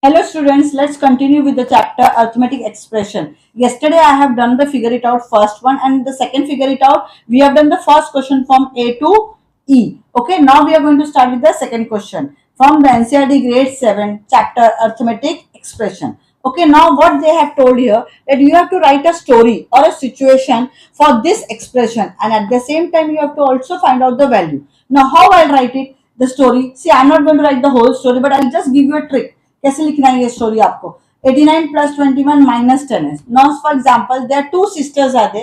Hello students, let's continue with the chapter arithmetic expression. Yesterday I have done the figure it out first one and the second figure it out. We have done the first question from A to E. Okay, now we are going to start with the second question from the NCERT grade 7 chapter arithmetic expression. Okay, now what they have told here that you have to write a story or a situation for this expression and at the same time you have to also find out the value. Now how I'll write it? The story. See, I'm not going to write the whole story but I'll just give you a trick. कैसे लिखना है ये story आपको 89 plus 21 minus 10 is now for example there are two sisters are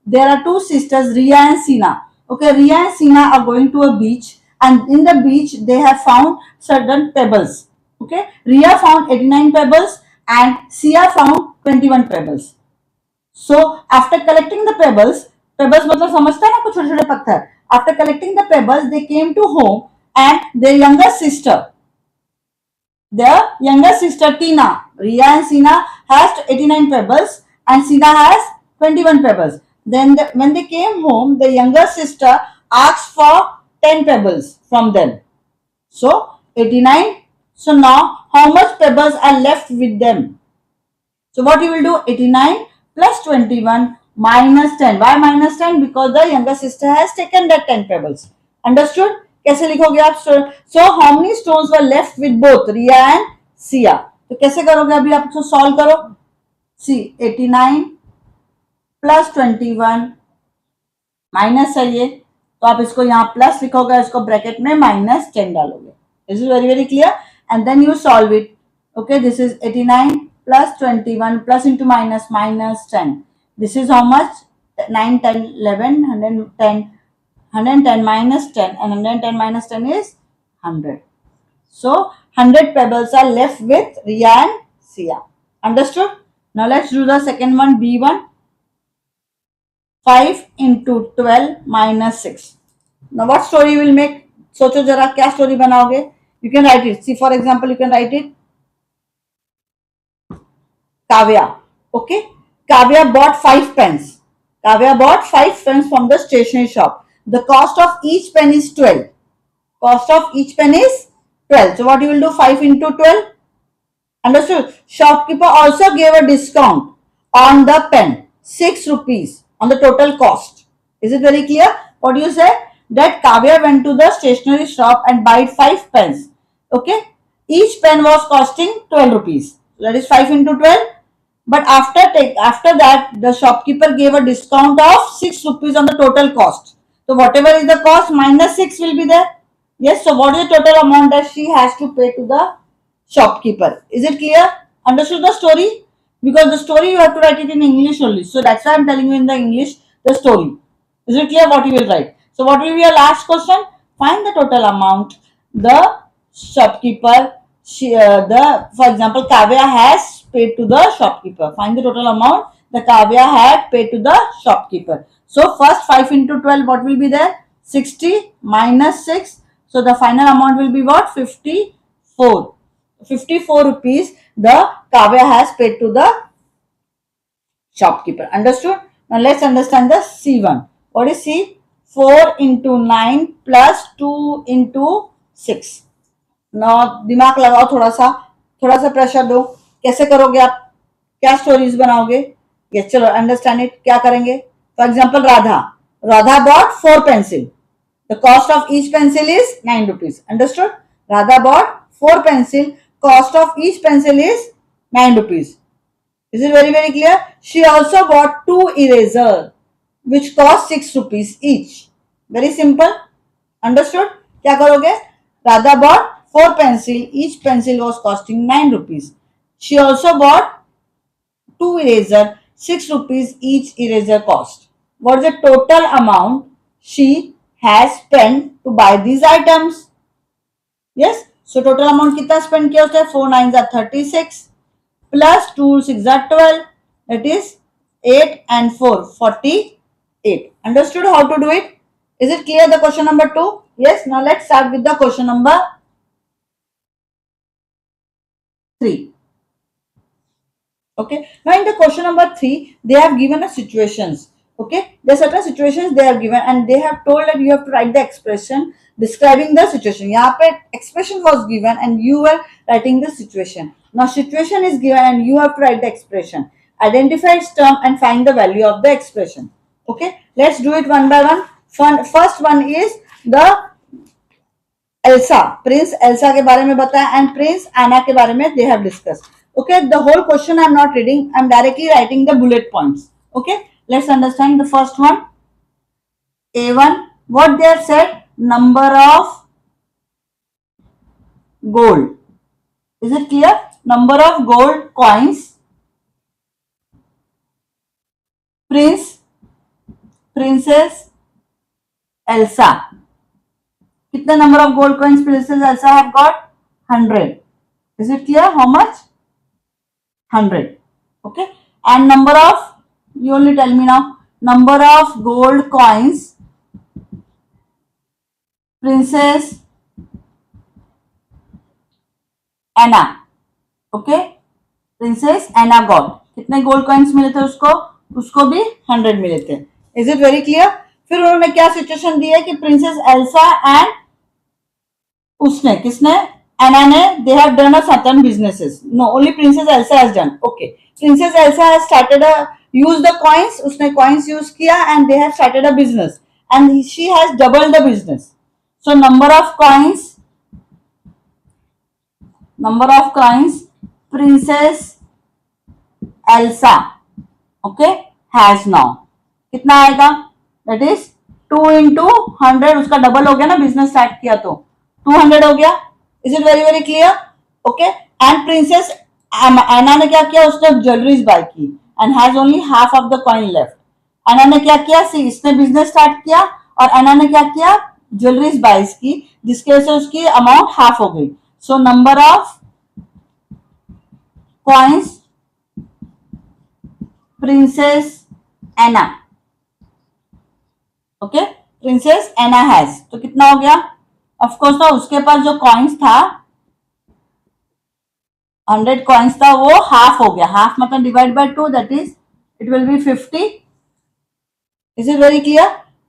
there are two sisters Ria and Sina. Okay, Ria and Sina are going to a beach and in the beach they have found certain pebbles. Okay, Ria found 89 pebbles and Sia found 21 pebbles. So after collecting the pebbles मतलब समझता है ना कुछ छोटे छोटे पत्थर. After collecting the pebbles they came to home and their younger sister, their younger sister Tina, Ria and Sina has 89 pebbles and Sina has 21 pebbles. Then when they came home, the younger sister asked for 10 pebbles from them. So 89. So now how much pebbles are left with them? So what you will do? 89 plus 21 minus 10. Why minus 10? Because the younger sister has taken that 10 pebbles. Understood? कैसे लिखोगे आप? So how many stones were left with both Ria and Sia? तो कैसे करोगे? अभी आप इसको solve करो. See 89 plus 21 माइनस है ये, तो आप इसको यहाँ प्लस लिखोगे, इसको ब्रैकेट में माइनस 10 डालोगे. This is very very clear and then you solve it. Okay, this is 89 plus 21 plus into minus minus 10. This is how much? 9, 10, 11, 110. 110 minus 10 and 110 minus 10 is 100. So 100 pebbles are left with Ria and Sia. Understood? Now let's do the second one, B1. 5 into 12 minus 6. Now what story you will make? सोचो जरा क्या story बनाओगे. You can write it. See, for example, you can write it. Kavya. Okay. Kavya bought 5 pens. Kavya bought 5 pens from the stationery shop. The cost of each pen is 12. Cost of each pen is 12. So what you will do? 5 into 12. Understood? Shopkeeper also gave a discount on the pen. 6 rupees on the total cost. Is it very clear? What do you say? That Kavya went to the stationery shop and bought 5 pens. Okay. Each pen was costing 12 rupees. That is 5 into 12. But after that, the shopkeeper gave a discount of 6 rupees on the total cost. So whatever is the cost minus 6 will be there. Yes, so what is the total amount that she has to pay to the shopkeeper? Is it clear? Understood the story? Because the story you have to write it in English only. So that's why I'm telling you in the English the story. Is it clear what you will write? So what will be your last question? Find the total amount the shopkeeper, for example, Kavya has paid to the shopkeeper. Find the total amount the Kavya had paid to the shopkeeper. So first 5 into 12, what will be there? 60 minus 6. So the final amount will be what? 54. 54 rupees the Kavya has paid to the shopkeeper. Understood? Now let's understand the C1. What is C? 4 into 9 plus 2 into 6. Now दिमाग लगाओ थोड़ा सा pressure दो. कैसे करोगे आप? क्या stories बनाओगे? यस, चलो अंडरस्टैंड इट. क्या करेंगे? For example Radha bought 4 pencil. The cost of each pencil is 9 rupees. Understood? Radha bought 4 pencil. Cost of each pencil is 9 rupees. Is it very very clear? She also bought 2 eraser which cost 6 rupees each. Very simple. Understood? क्या करोगे? Radha bought 4 pencil. Each pencil was costing 9 rupees. She also bought 2 eraser. 6 rupees each eraser cost. What is the total amount she has spent to buy these items? Yes. So total amount कितना spend किया उसने? 4 9s are 36 plus 2 6 are 12. That is 8 and 4 48. Understood how to do it? Is it clear the question number 2? Yes. Now let's start with the question number 3. Okay. Now in the question number 3, they have given a situations. Okay, there are certain situations they are given and they have told that you have to write the expression describing the situation. यहाँ पे expression was given and you were writing the situation. Now situation is given and you have to write the expression. Identify its term and find the value of the expression. Okay, let's do it one by one. First one is the Elsa, Prince Elsa के बारे में बताया and prince एना के बारे में they have discuss. Okay, the whole question I'm not reading, I'm directly writing the bullet points. Okay, let's understand the first one. A1, what they have said, number of gold. Is it clear? Number of gold coins princess Elsa. कितने number of gold coins princess Elsa have got? 100. Is it clear? How much? 100. Okay, and number of, you only tell me now, number of gold coins princess Anna. Okay, princess Anna got, कितने gold coins मिले थे उसको? उसको भी 100 मिले थे. Is it very clear? फिर उन्होंने क्या सिचुएशन दी है कि प्रिंसेस एल्सा एंड उसने किसने, एना ने, they have done a certain businesses. No, only princess Elsa has done. Okay, princess Elsa has started a use the coins, उसने कॉइन्स यूज किया and they have started a business and she has doubled the business. So number of coins princess Elsa, okay, has now. कितना आएगा? That is 2 into 100. उसका double हो गया ना, business start किया तो 200 हो गया. Is it very very clear? Okay, and princess Anna ने क्या किया? उसने ज्वेलरीज बाय की and has only half of the coin left. Anna ने क्या किया? सी, इसने बिजनेस स्टार्ट किया और एना ने क्या किया? ज्वेलरीज बाइज की, जिसकी वजह से उसकी अमाउंट हाफ हो गई. So number of coins princess Anna, okay, princess Anna has, तो कितना हो गया? ऑफ कोर्स ना, उसके पास जो कॉइन्स था, 100 कॉइन्स था, वो हाफ हो गया. हाफ मतलब divide by 2, that is it will be 50. Is it very clear?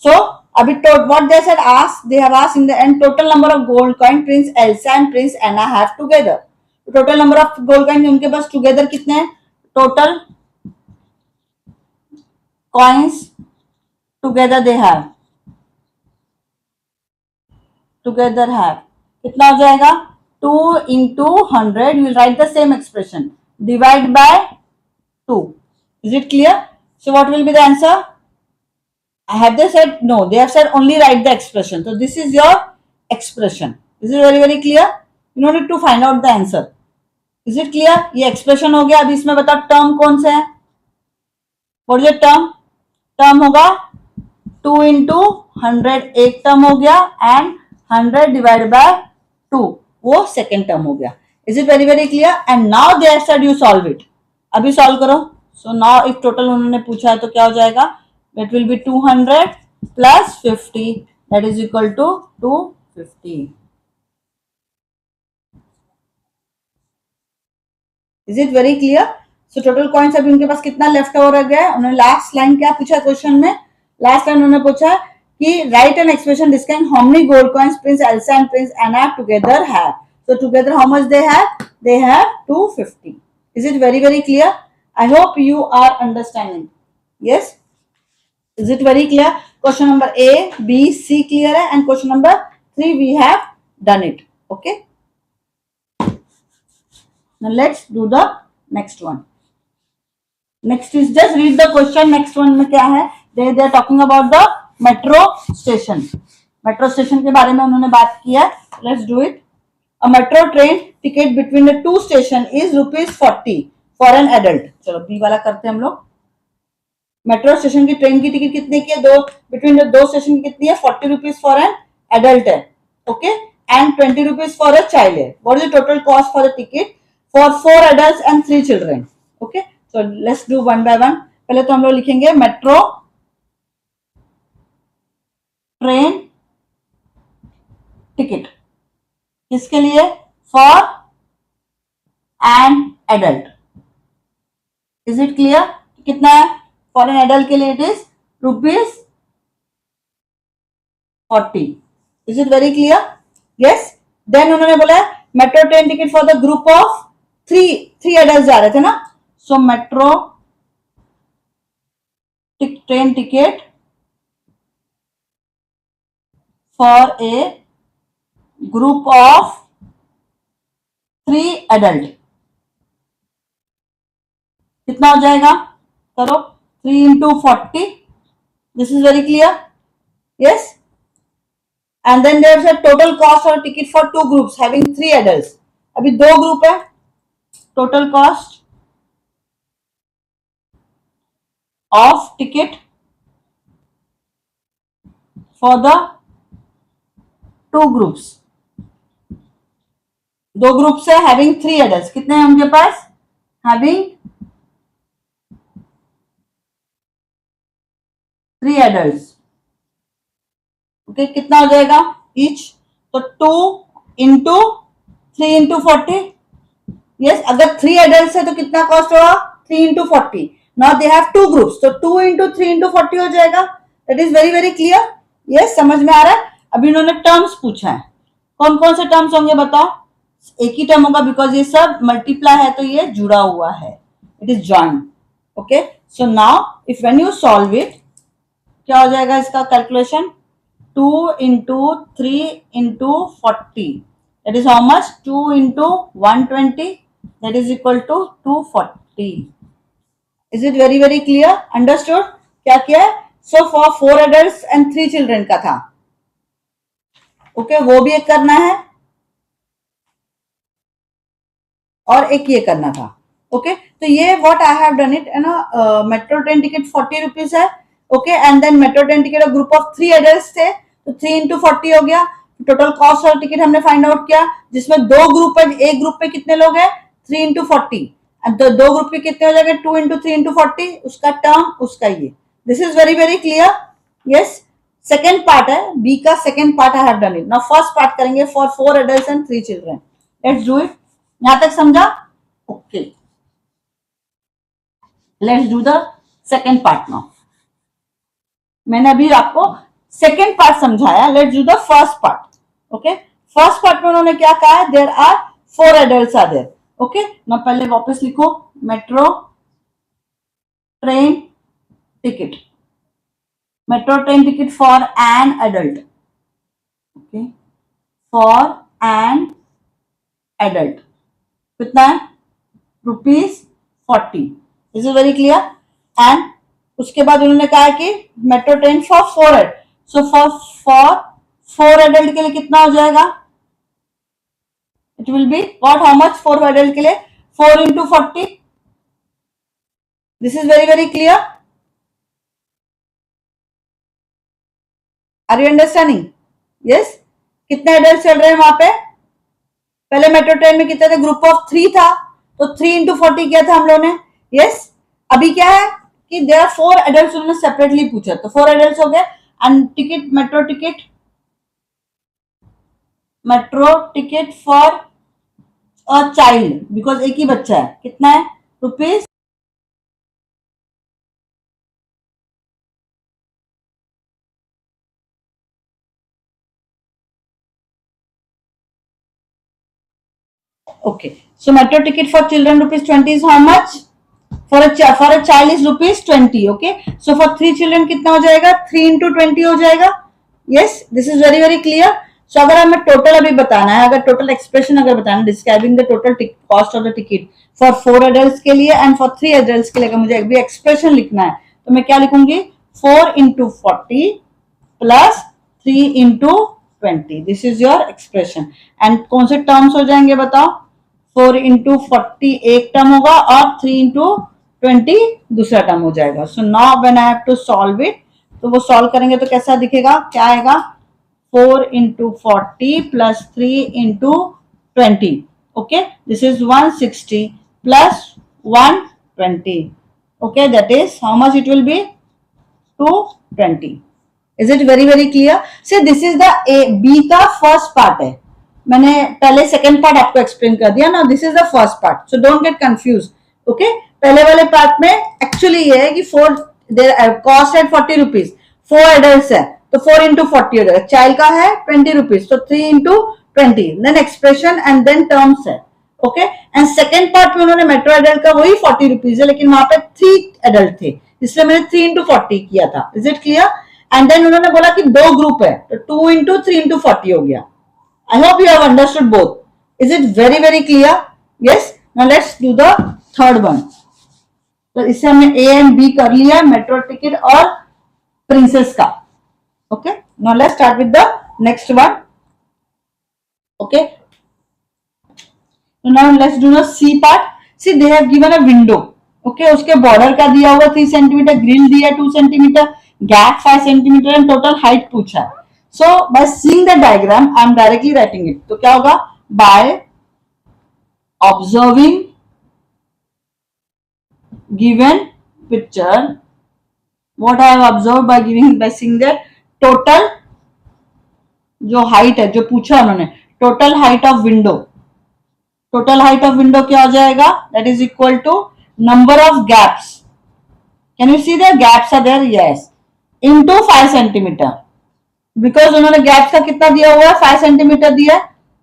So अभी what they said, ask, they have asked in the end total number of gold coin prince Elsa and prince Anna have together. Total number of gold coin उनके पास together कितने हैं? Total coins together they have कितना हो जाएगा? 2 into 100. You will write the same expression, divide by 2. Is it clear? So what will be the answer? Have they said? No, they have said only write the expression. So this is your expression. Is it very very clear? You don't need to find out the answer. Is it clear? ये expression हो गया. अभी इसमें बताओ term कौन से हैं? What is the term? Term होगा 2 into 100 एक टर्म हो गया एंड 100 डिवाइड बाय 2 वो सेकेंड टर्म हो गया. Is it very very clear? And now they have said you solve it. अभी सॉल्व करो. सो नाउ इफ टोटल उन्होंने पूछा है तो क्या हो जाएगा? That will be 200 plus 50, that is equal to 250. Is it very clear? So total coins अभी उनके पास कितना लेफ्ट ओवर रह गया है? उन्होंने लास्ट लाइन क्या पूछा क्वेश्चन में? लास्ट लाइन उन्होंने पूछा कि write an expression describing how many gold coins prince Elsa and prince Anna together have. So together how much they have? They have 250. Is it very very clear? I hope you are understanding. Yes, is it very clear? Question number A B C clear है and question number 3 we have done it. Okay, now let's do the next one. Next is just read the question. Next one में क्या है? They are talking about the metro station. Metro station के बारे में उन्होंने बात की है. Let's do it. A metro train ticket between the two station is ₹40 for an adult. चलो बी वाला करते हैं हम लोग. मेट्रो स्टेशन की ट्रेन की टिकट कितने की है? बिटवीन द दो स्टेशन की कितनी है? ₹40 फॉर एन एडल्ट है. Okay, and ₹20 for a child है. What is the total cost for the ticket for 4 adults and 3 children? Okay, so let's do one by one. पहले तो हम लोग लिखेंगे मेट्रो ट्रेन टिकट किसके लिए? For an adult. Is it clear? कितना है फॉर एन एडल्ट के लिए? It is rupees 40. Is it very clear? Yes. Then उन्होंने बोला metro train ticket for the group of three adult जा रहे थे ना, so metro train ticket for a group of 3 adult कितना हो जाएगा, करो 3 into 40. This is very clear. Yes. And then there's a total cost or ticket for 2 groups having 3 adults. अभी 2 group है, total cost of ticket for the 2 groups. 2 groups है having 3 adults. कितने हैं उनके पास, having 3 adults. ओके, कितना हो जाएगा each, तो 2 into 3 into 40. यस, अगर 3 एडल्ट है तो कितना कॉस्ट होगा, 3 into 40. Now they have 2 groups, तो 2 into 3 into 40 हो जाएगा. That is very very clear. Yes, समझ में आ रहा है. अभी उन्होंने टर्म्स पूछा है, कौन कौन से टर्म्स होंगे बताओ. एक ही टर्म होगा बिकॉज ये सब मल्टीप्लाई है, तो ये जुड़ा हुआ है, it is joint. Okay, so now if when you solve it, क्या हो जाएगा इसका calculation, 2 into 3 into 40. That is how much, 2 into 120. That is equal to 240. Is it very very clear? Understood? क्या किया है, so for 4 adults and 3 children का था. Okay, वो भी एक करना है और एक ये करना था. ओके, तो ये what I have done it है ना. मेट्रो ट्रेन टिकट 40 रुपीज है. Okay, and then metro train ticket group of 3 adults थे, तो 3 into 40 हो गया. टोटल कॉस्ट और टिकट हमने फाइंड आउट किया, जिसमें 2 ग्रुप है, एक ग्रुप पे कितने लोग हैं, 3 into 40. तो 2 ग्रुप पे कितने हो जाएंगे, 2 into 3 into 40. उसका टर्म, उसका ये. This is very very clear. Yes, second part है, बी का second part I have done it. Now first part करेंगे for 4 adults and 3 children. Let's do it. यहां तक समझा? Okay, let's do the second part now. मैंने अभी आपको second part समझाया, let's do the first part. Okay, first part में उन्होंने क्या कहा है, there are 4 adults are there. Okay, ना पहले वापस लिखो, metro train ticket, metro train ticket for an adult. Okay, for an adult कितना है, ₹40. Is it very clear. And उसके बाद उन्होंने कहा कि metro train for 4 adult. So for 4 adult के लिए कितना हो जाएगा, it will be what, how much 4 adult के लिए, 4 into 40. This is very very clear. Are you understanding? Yes. कितने एडल्ट चल रहे हैं वहां पे, पहले मेट्रो ट्रेन में कितने थे, ग्रुप ऑफ 3 था, तो 3 into 40 किया था हम लोगों ने. यस, अभी क्या है कि देयर आर 4 एडल्ट्स, उन्होंने सेपरेटली पूछा, तो 4 एडल्ट्स हो गए. And ticket, metro ticket for a child, because एक ही बच्चा है, कितना है, ₹. Okay, so metro ticket for children ₹20 is how much? For a child is ₹20. Okay, so for 3 children कितना हो जाएगा, 3 into 20 हो जाएगा. Yes, this is very very clear. So अगर हमें टोटल अभी बताना है, अगर टोटल एक्सप्रेशन अगर बताना है, describing the total cost of the ticket for 4 adults के लिए एंड फॉर 3 एडल्ट्स के लिए, अगर मुझे भी एक्सप्रेशन लिखना है, तो मैं क्या लिखूंगी, 4 into 40 plus 3 into 20. This is your expression. And कौन से टर्म्स हो जाएंगे बताओ, 4 into 40 एक टर्म होगा और 3 into 20 दूसरा टर्म हो जाएगा. So now when I have to solve it, तो वो सॉल्व करेंगे तो कैसा दिखेगा, क्या आएगा, 4 into 40 plus 3 into 20. Okay, this is 160 plus 120. Okay, that is how much it will be, 220. Is it very very clear? See, this is the A, B का first part है. मैंने पहले सेकेंड पार्ट आपको एक्सप्लेन कर दिया ना. This is the first part, so don't get confuse. Okay, पहले वाले पार्ट में एक्चुअली ये है कि 4 कॉस्ट है 40 रुपीज, 4 एडल्ट है तो 4 इंटू 40 हो जाएगा, चाइल्ड का है 20 रुपीज तो 3 into 20, then expression and then terms है। ओके एंड सेकेंड पार्ट में उन्होंने मेट्रो एडल्ट का वही 40 रुपीज है, लेकिन वहां पे 3 एडल्ट थे, इसलिए मैंने 3 इंटू 40 किया था। Is it clear? And then उन्होंने बोला कि 2 ग्रुप है तो 2 इंटू 3 इंटू 40 हो गया। आई hope you have understood both. Is it very very clear? Yes. Now let's do the third one. तो इससे हमने ए एंड बी कर लिया, मेट्रो टिकट और प्रिंसेस का। Okay now let's start with the next one. Okay now let's do the C part. See they have given a window. Okay, उसके border का दिया हुआ 3 सेंटीमीटर, ग्रिल दिया 2 centimetre, gap 5 centimetre and total height पूछा। So by seeing the diagram I am directly writing it. तो क्या होगा? By observing given picture, what I have observe by giving by seeing the total जो height है, जो पूछा उन्होंने, total height of window. Total height of window क्या हो जाएगा? That is equal to number of gaps. Can you see the gaps are there? Yes, into 5 centimetre, because उन्होंने gaps का कितना दिया हुआ है? 5 सेंटीमीटर दिया।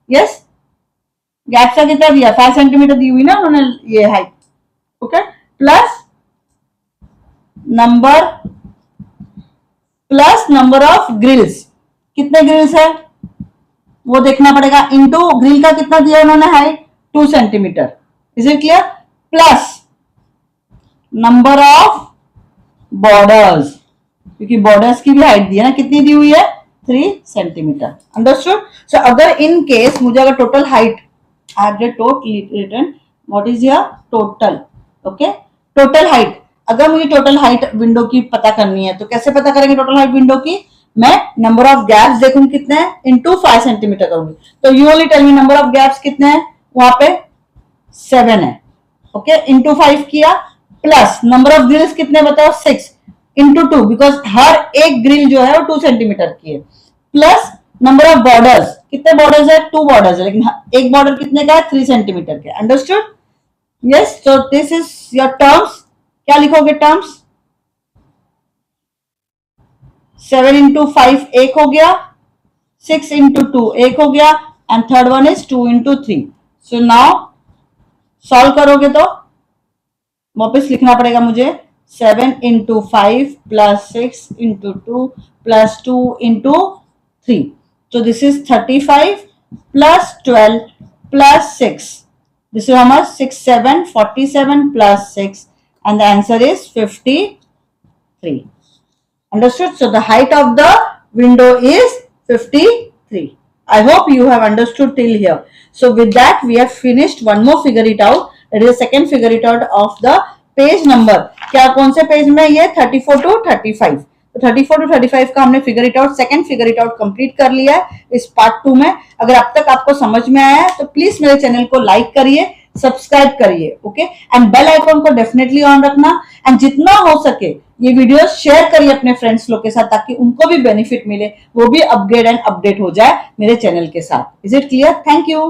यस, गैप्स का कितना दिया? 5 सेंटीमीटर दी हुई ना उन्होंने ये height. Okay plus number of grills. कितने ग्रिल्स है वो देखना पड़ेगा, इनटू ग्रिल का कितना दिया उन्होंने height? 2 centimetre. Is it clear? Plus number of borders, क्योंकि बॉर्डर्स की भी हाइट दी है ना, कितनी दी हुई है? 3 सेंटीमीटर। अंडरस्टूड? सो अगर इन केस मुझे अगर total height, I have written what is your total. Okay total height, अगर मुझे टोटल हाइट विंडो की पता करनी है तो कैसे पता करेंगे टोटल हाइट विंडो की? मैं नंबर ऑफ गैप्स देखूंगी कितने हैं, इनटू 5 सेंटीमीटर करूंगी। तो you only tell me number of gaps कितने हैं? वहां पे 7 है। ओके इनटू 5 किया, प्लस नंबर ऑफ ग्रिल्स कितने बताओ? 6 इंटू 2, बिकॉज हर एक ग्रिल जो है वो 2 सेंटीमीटर की है, प्लस नंबर ऑफ बॉर्डर्स। कितने बॉर्डर्स है? 2 बॉर्डर्स है, लेकिन एक बॉर्डर कितने का है? 3 सेंटीमीटर के। Understood? Yes. So this is your terms. क्या लिखोगे टर्म्स? 7 इंटू 5 1 हो गया, 6 इंटू 2 1 हो गया, and third one is 2 into 3। So now solve करोगे तो वापस लिखना पड़ेगा मुझे 7 into 5 plus 6 into 2 plus 2 into 3। So this is 35 plus 12 plus 6. This is how much? 6, 7, 47 plus 6, and the answer is 53. Understood? So the height of the window is 53. I hope you have understood till here. So with that we have finished one more figure it out. That is the second figure it out of the page number. क्या कौन से page में? ये 34 to 35. तो 34 to 35 का हमने figure it out, second figure it out complete कर लिया है इस पार्ट 2 में। अगर अब तक आपको समझ में आया है तो प्लीज मेरे चैनल को लाइक करिए, सब्सक्राइब करिए, ओके, एंड बेल आइकॉन को डेफिनेटली ऑन रखना, एंड जितना हो सके ये वीडियो शेयर करिए अपने फ्रेंड्स लोग के साथ, ताकि उनको भी बेनिफिट मिले, वो भी अपग्रेड एंड अपडेट हो जाए मेरे चैनल के साथ। Is it clear? Thank you.